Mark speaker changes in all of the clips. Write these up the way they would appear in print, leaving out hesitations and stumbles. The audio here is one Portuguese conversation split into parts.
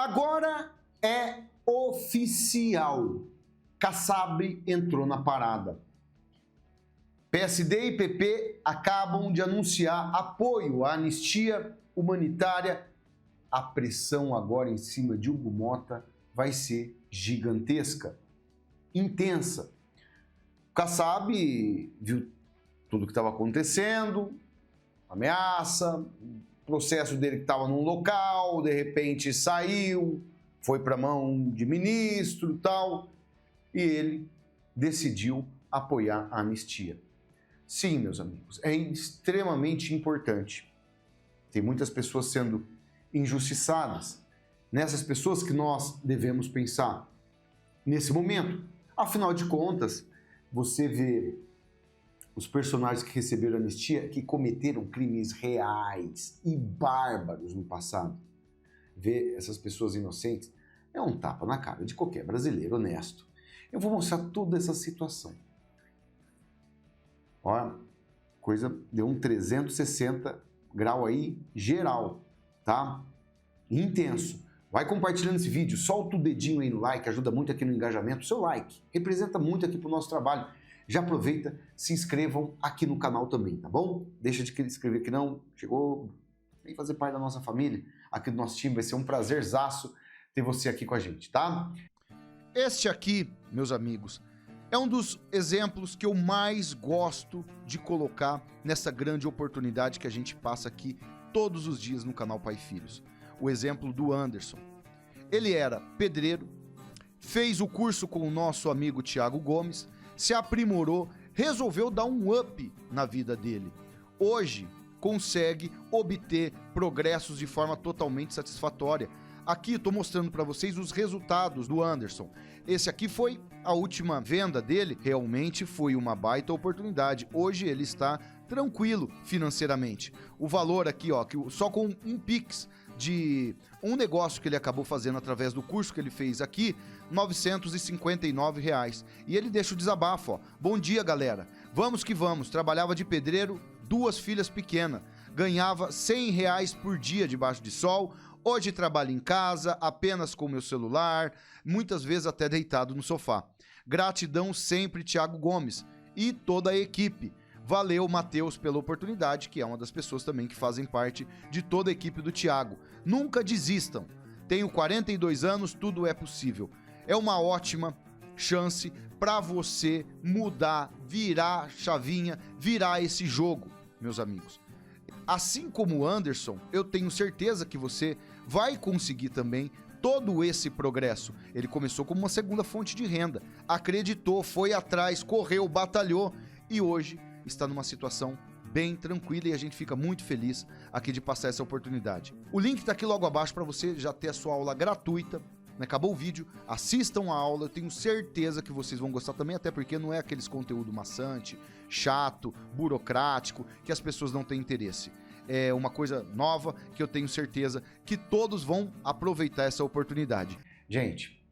Speaker 1: Agora é oficial. Kassab entrou na parada. PSD e PP acabam de anunciar apoio à anistia humanitária. A pressão agora em cima de Hugo Mota vai ser gigantesca, intensa. O Kassab viu tudo o que estava acontecendo, ameaça, o processo dele que estava num local, de repente saiu, foi para a mão de ministro e tal, e ele decidiu apoiar a anistia. Sim, meus amigos, é extremamente importante. Tem muitas pessoas sendo injustiçadas. Nessas pessoas que nós devemos pensar nesse momento. Afinal de contas, você vê os personagens que receberam anistia que cometeram crimes reais e bárbaros no passado. Ver essas pessoas inocentes é um tapa na cara de qualquer brasileiro honesto. Eu vou mostrar toda essa situação. Olha, coisa deu um 360 grau aí, geral, tá? Intenso. Vai compartilhando esse vídeo, solta o dedinho aí no like, ajuda muito aqui no engajamento. O seu like representa muito aqui pro nosso trabalho. Já aproveita, se inscrevam aqui no canal também, tá bom? Deixa de inscrever que não, chegou, vem fazer parte da nossa família, aqui do nosso time, vai ser um prazerzaço ter você aqui com a gente, tá?
Speaker 2: Este aqui, meus amigos, é um dos exemplos que eu mais gosto de colocar nessa grande oportunidade que a gente passa aqui todos os dias no canal Pai e Filhos. O exemplo do Anderson. Ele era pedreiro, fez o curso com o nosso amigo Thiago Gomes, se aprimorou, resolveu dar um up na vida dele. Hoje consegue obter progressos de forma totalmente satisfatória. Aqui estou mostrando para vocês os resultados do Anderson. Esse aqui foi a última venda dele, realmente foi uma baita oportunidade. Hoje ele está tranquilo financeiramente. O valor aqui, ó, que só com um Pix de um negócio que ele acabou fazendo através do curso que ele fez aqui, R$ 959. E ele deixa o desabafo, ó. Bom dia, galera. Vamos que vamos. Trabalhava de pedreiro, 2 filhas pequenas. Ganhava R$ 100 por dia debaixo de sol. Hoje trabalho em casa, apenas com meu celular, muitas vezes até deitado no sofá. Gratidão sempre, Thiago Gomes e toda a equipe. Valeu, Matheus, pela oportunidade, que é uma das pessoas também que fazem parte de toda a equipe do Thiago. Nunca desistam. Tenho 42 anos, tudo é possível. É uma ótima chance para você mudar, virar chavinha, virar esse jogo, meus amigos. Assim como o Anderson, eu tenho certeza que você vai conseguir também todo esse progresso. Ele começou como uma segunda fonte de renda, acreditou, foi atrás, correu, batalhou e hoje está numa situação bem tranquila e a gente fica muito feliz aqui de passar essa oportunidade. O link está aqui logo abaixo para você já ter a sua aula gratuita. Acabou o vídeo, assistam a aula, eu tenho certeza que vocês vão gostar também, até porque não é aqueles conteúdo maçante, chato, burocrático, que as pessoas não têm interesse. É uma coisa nova que eu tenho certeza que todos vão aproveitar essa oportunidade.
Speaker 1: Gente,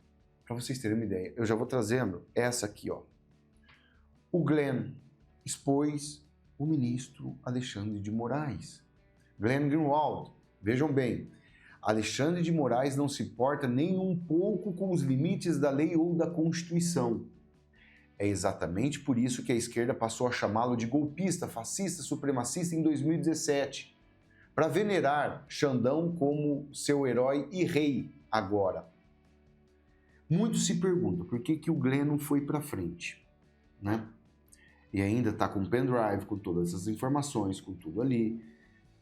Speaker 1: para vocês terem uma ideia, eu já vou trazendo essa aqui, ó. O Glenn expôs o ministro Alexandre de Moraes. Glenn Greenwald, vejam bem, Alexandre de Moraes não se importa nem um pouco com os limites da lei ou da Constituição. É exatamente por isso que a esquerda passou a chamá-lo de golpista, fascista, supremacista em 2017, para venerar Xandão como seu herói e rei agora. Muitos se perguntam por que o Glenn não foi para frente, né? E ainda está com o pendrive, com todas essas informações, com tudo ali.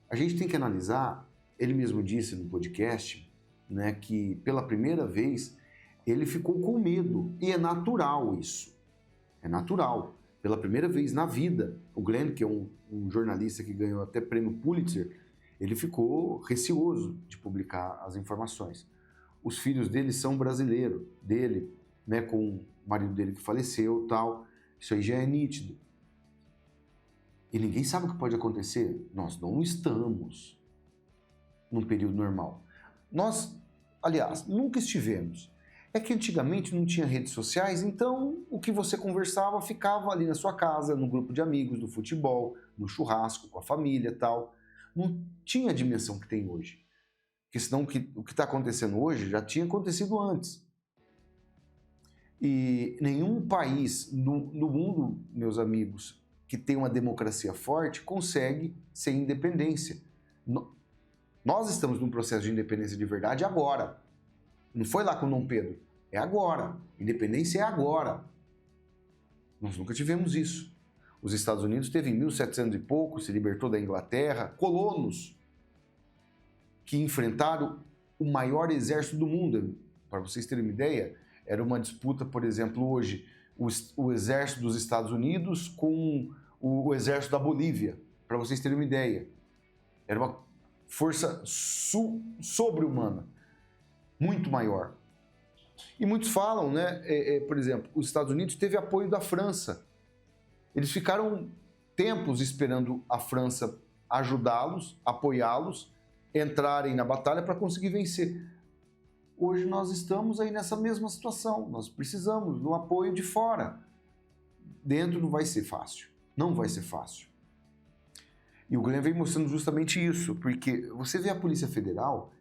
Speaker 1: A gente tem que analisar. Ele mesmo disse no podcast, né, que pela primeira vez ele ficou com medo. E é natural isso. É natural. Pela primeira vez na vida, o Glenn, que é um jornalista que ganhou até prêmio Pulitzer, ele ficou receoso de publicar as informações. Os filhos dele são brasileiros, dele, né, com o marido dele que faleceu e tal. Isso aí já é nítido. E ninguém sabe o que pode acontecer. Nós não estamos num período normal. Nós, aliás, nunca estivemos. É que antigamente não tinha redes sociais, então o que você conversava ficava ali na sua casa, no grupo de amigos, no futebol, no churrasco, com a família e tal. Não tinha a dimensão que tem hoje. Porque senão o que está acontecendo hoje já tinha acontecido antes. E nenhum país no mundo, meus amigos, que tem uma democracia forte, consegue ser independência. Nós estamos num processo de independência de verdade agora. Não foi lá com Dom Pedro. É agora. Independência é agora. Nós nunca tivemos isso. Os Estados Unidos teve em 1700 e pouco, se libertou da Inglaterra, colonos que enfrentaram o maior exército do mundo. Para vocês terem uma ideia, era uma disputa, por exemplo, hoje, o exército dos Estados Unidos com o exército da Bolívia. Para vocês terem uma ideia. Era uma força sobre-humana, muito maior. E muitos falam, né? Por exemplo, os Estados Unidos teve apoio da França. Eles ficaram tempos esperando a França ajudá-los, apoiá-los, entrarem na batalha para conseguir vencer. Hoje nós estamos aí nessa mesma situação. Nós precisamos do apoio de fora. Dentro não vai ser fácil. Não vai ser fácil. E o Glenn vem mostrando justamente isso, porque você vê a Polícia Federal,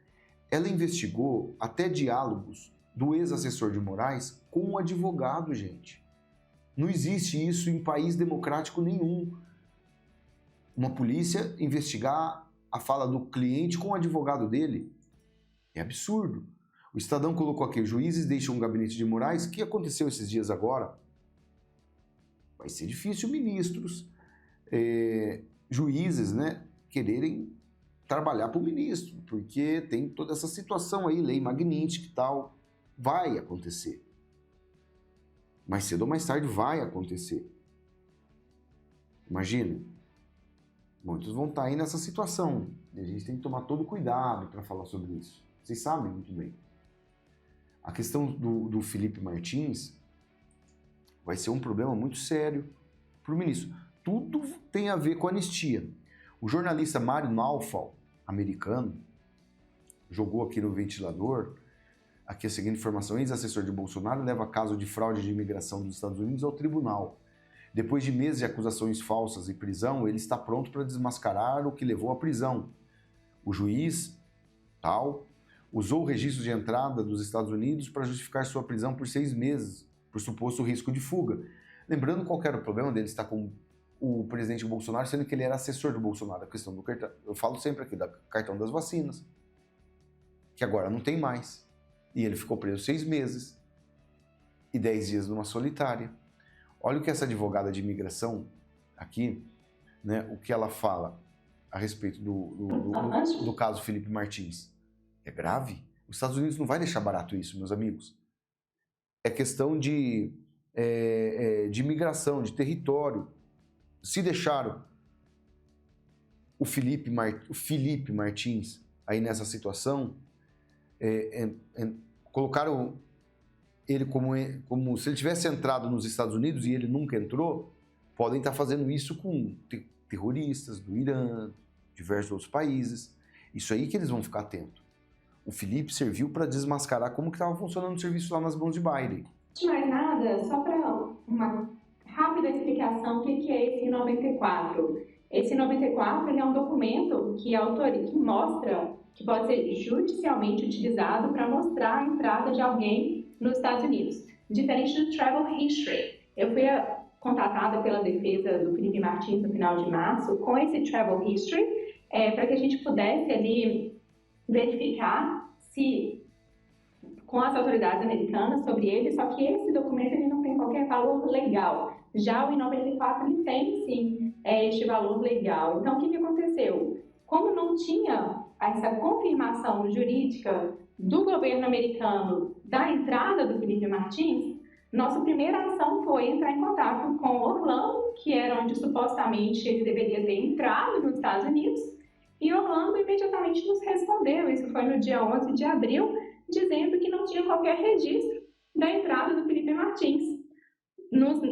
Speaker 1: ela investigou até diálogos do ex-assessor de Moraes com um advogado, gente. Não existe isso em país democrático nenhum. Uma polícia investigar a fala do cliente com o advogado dele. É absurdo. O Estadão colocou aqui, juízes deixam o gabinete de Moraes. O que aconteceu esses dias agora? Vai ser difícil ministros, juízes, né, quererem trabalhar para o ministro, porque tem toda essa situação aí, lei Magnitsky e tal. Vai acontecer. Mais cedo ou mais tarde vai acontecer. Imagina. Muitos vão estar aí nessa situação. E a gente tem que tomar todo cuidado para falar sobre isso. Vocês sabem muito bem. A questão do Felipe Martins vai ser um problema muito sério para o ministro. Tudo tem a ver com a anistia. O jornalista Mário Naufal, americano, jogou aqui no ventilador aqui a seguinte informação: ex-assessor de Bolsonaro leva caso de fraude de imigração dos Estados Unidos ao tribunal. Depois de meses de acusações falsas e prisão, ele está pronto para desmascarar o que levou à prisão. O juiz, tal, usou o registro de entrada dos Estados Unidos para justificar sua prisão por 6 meses, por suposto risco de fuga. Lembrando qual era o problema dele estar com o presidente Bolsonaro, sendo que ele era assessor do Bolsonaro. A questão do cartão, eu falo sempre aqui, do cartão das vacinas, que agora não tem mais. E ele ficou preso 6 meses e 10 dias numa solitária. Olha o que essa advogada de imigração aqui, né, o que ela fala a respeito do caso Felipe Martins. É grave. Os Estados Unidos não vai deixar barato isso, meus amigos. É questão de imigração, de território. Se deixaram o Felipe Martins aí nessa situação, colocaram ele como se ele tivesse entrado nos Estados Unidos e ele nunca entrou, podem estar fazendo isso com terroristas do Irã, diversos outros países. Isso aí que eles vão ficar atentos. O Felipe serviu para desmascarar como que estava funcionando o serviço lá nas mãos de Biden.
Speaker 3: Antes de mais nada, só para uma rápida explicação, o que é esse 94? Esse 94 ele é um documento que mostra que pode ser judicialmente utilizado para mostrar a entrada de alguém nos Estados Unidos, diferente do Travel History. Eu fui contatada pela defesa do Felipe Martins no final de março com esse Travel History, para que a gente pudesse ali verificar se com as autoridades americanas sobre ele, só que esse documento ele não tem qualquer valor legal. Já o I-94 ele tem sim este valor legal. Então o que aconteceu? Como não tinha essa confirmação jurídica do governo americano da entrada do Felipe Martins, nossa primeira ação foi entrar em contato com Orlando, que era onde supostamente ele deveria ter entrado nos Estados Unidos, e Orlando imediatamente nos respondeu, isso foi no dia 11 de abril, dizendo que não tinha qualquer registro da entrada do Felipe Martins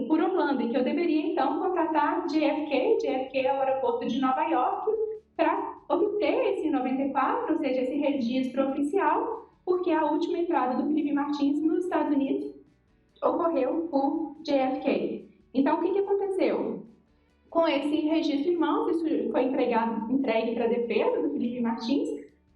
Speaker 3: por Orlando, e que eu deveria então contratar JFK é o aeroporto de Nova York, para obter esse 94, ou seja, esse registro oficial, porque a última entrada do Felipe Martins nos Estados Unidos ocorreu por JFK. Então, o que aconteceu? Com esse registro em mãos, isso foi entregue para a defesa do Felipe Martins,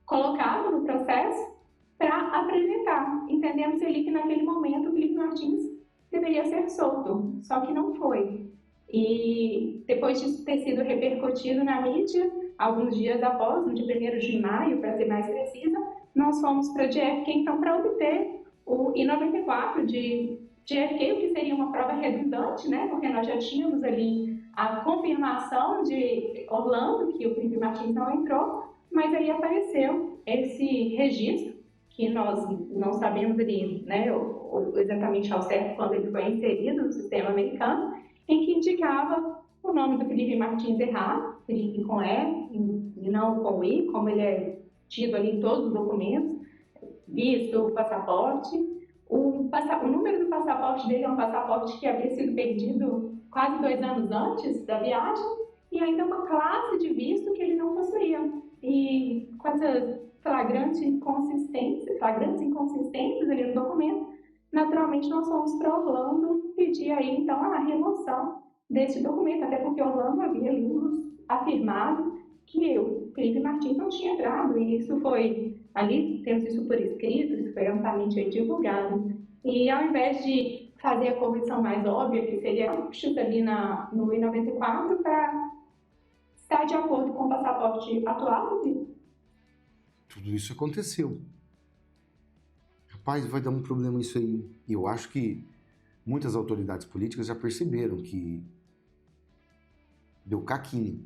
Speaker 3: colocado no processo para apresentar. Entendemos ali que naquele momento o Felipe Martins deveria ser solto, só que não foi. E depois disso ter sido repercutido na mídia, alguns dias após, no dia 1º de maio, para ser mais precisa, nós fomos para a JFK, então, para obter o I-94 de JFK, o que seria uma prova redundante, né, porque nós já tínhamos ali a confirmação de Orlando, que o Felipe Martins não entrou, mas aí apareceu esse registro, que nós não sabemos ali, né, exatamente ao certo quando ele foi inserido no sistema americano, em que indicava o nome do Felipe Martins errado, Felipe com E e não com I, como ele é tido ali em todos os documentos, visto, passaporte. O número do passaporte dele é um passaporte que havia sido perdido quase 2 anos antes da viagem, e ainda uma classe de visto que ele não possuía. E com essas flagrantes inconsistências ali no documento, naturalmente nós fomos para Orlando pedir aí então a remoção desse documento, até porque Orlando havia ali nos afirmado que o Felipe Martins não tinha entrado, e isso foi, ali temos isso por escrito, isso foi amplamente divulgado. E ao invés de fazer a correção mais óbvia, que seria chuta ali no I-94, para estar de acordo com o passaporte atual,
Speaker 1: Tudo isso aconteceu. Rapaz, vai dar um problema isso aí. E eu acho que muitas autoridades políticas já perceberam que deu caquinho.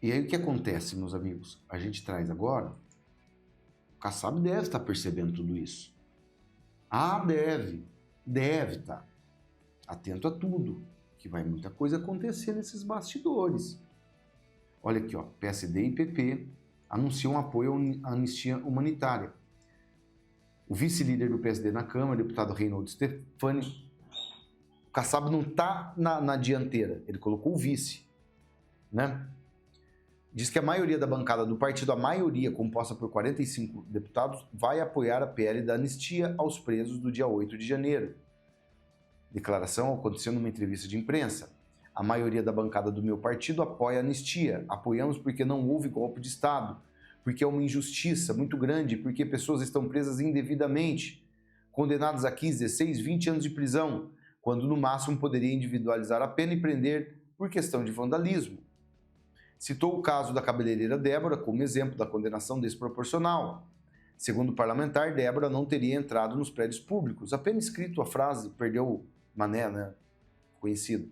Speaker 1: E aí o que acontece, meus amigos? A gente traz agora, o Kassab deve estar percebendo tudo isso. Deve estar atento a tudo, que vai muita coisa acontecer nesses bastidores. Olha aqui, ó, PSD e PP anunciam apoio à anistia humanitária. O vice-líder do PSD na Câmara, o deputado Reinaldo Stefani, o Kassab não está na dianteira, ele colocou o vice, né? Diz que a maioria da bancada do partido, a maioria composta por 45 deputados, vai apoiar a PL da anistia aos presos do dia 8 de janeiro. Declaração aconteceu numa entrevista de imprensa. A maioria da bancada do meu partido apoia a anistia. Apoiamos porque não houve golpe de Estado, porque é uma injustiça muito grande, porque pessoas estão presas indevidamente, condenadas a 15, 16, 20 anos de prisão, quando no máximo poderia individualizar a pena e prender por questão de vandalismo. Citou o caso da cabeleireira Débora como exemplo da condenação desproporcional. Segundo o parlamentar, Débora não teria entrado nos prédios públicos. Apenas escrito a frase, perdeu mané, né? Conhecido.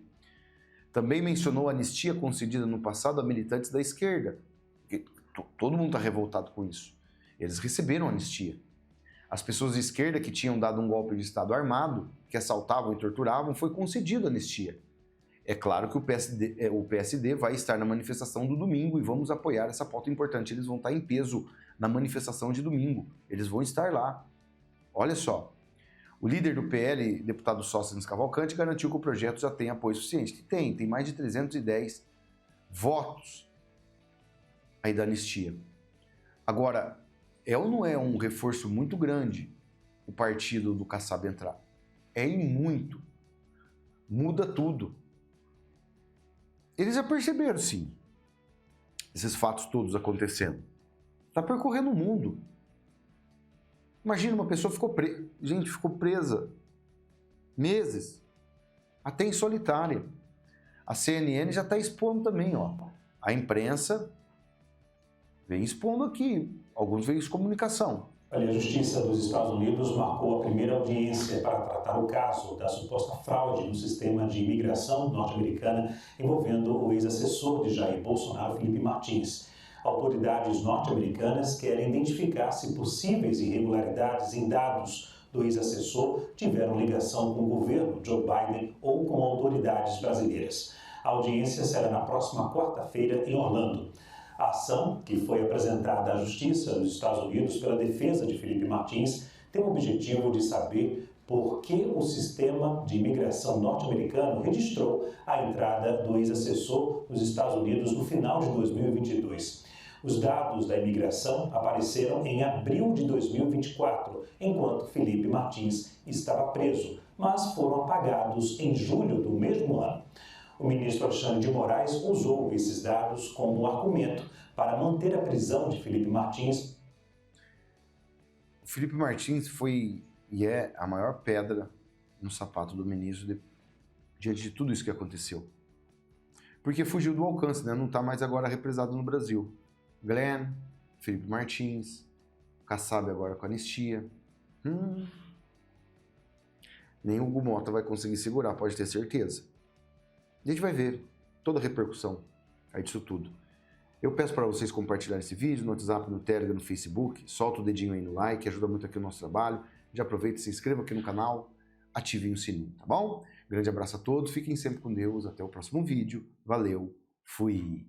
Speaker 1: Também mencionou a anistia concedida no passado a militantes da esquerda. Todo mundo está revoltado com isso. Eles receberam anistia. As pessoas de esquerda que tinham dado um golpe de Estado armado, que assaltavam e torturavam, foi concedido anistia. É claro que o PSD vai estar na manifestação do domingo e vamos apoiar essa pauta importante. Eles vão estar em peso na manifestação de domingo. Eles vão estar lá. Olha só. O líder do PL, deputado Sóstenes Cavalcante, garantiu que o projeto já tem apoio suficiente. Que tem mais de 310 votos aí da anistia. Agora, é ou não é um reforço muito grande o partido do Kassab entrar? É e muito. Muda tudo. Eles já perceberam, sim, esses fatos todos acontecendo. Está percorrendo o mundo. Imagina, uma pessoa ficou presa meses, até em solitária. A CNN já está expondo também, ó. A imprensa vem expondo aqui, alguns veículos de comunicação.
Speaker 4: Olha, a Justiça dos Estados Unidos marcou a primeira audiência para tratar o caso da suposta fraude no sistema de imigração norte-americana envolvendo o ex-assessor de Jair Bolsonaro, Felipe Martins. Autoridades norte-americanas querem identificar se possíveis irregularidades em dados do ex-assessor tiveram ligação com o governo Joe Biden ou com autoridades brasileiras. A audiência será na próxima quarta-feira em Orlando. A ação, que foi apresentada à Justiça dos Estados Unidos pela defesa de Felipe Martins, tem o objetivo de saber por que o sistema de imigração norte-americano registrou a entrada do ex-assessor nos Estados Unidos no final de 2022. Os dados da imigração apareceram em abril de 2024, enquanto Felipe Martins estava preso, mas foram apagados em julho do mesmo ano. O ministro Alexandre de Moraes usou esses dados como argumento para manter a prisão de Felipe Martins.
Speaker 1: O Felipe Martins foi e é a maior pedra no sapato do ministro diante de tudo isso que aconteceu. Porque fugiu do alcance, né? Não está mais agora represado no Brasil. Glenn, Felipe Martins, Kassab agora com anistia. Nem o Hugo Mota vai conseguir segurar, pode ter certeza. A gente vai ver toda a repercussão aí disso tudo. Eu peço para vocês compartilharem esse vídeo no WhatsApp, no Telegram, no Facebook. Solta o dedinho aí no like, ajuda muito aqui o nosso trabalho. Já aproveita e se inscreva aqui no canal, ativem o sininho, tá bom? Grande abraço a todos, fiquem sempre com Deus, até o próximo vídeo. Valeu, fui!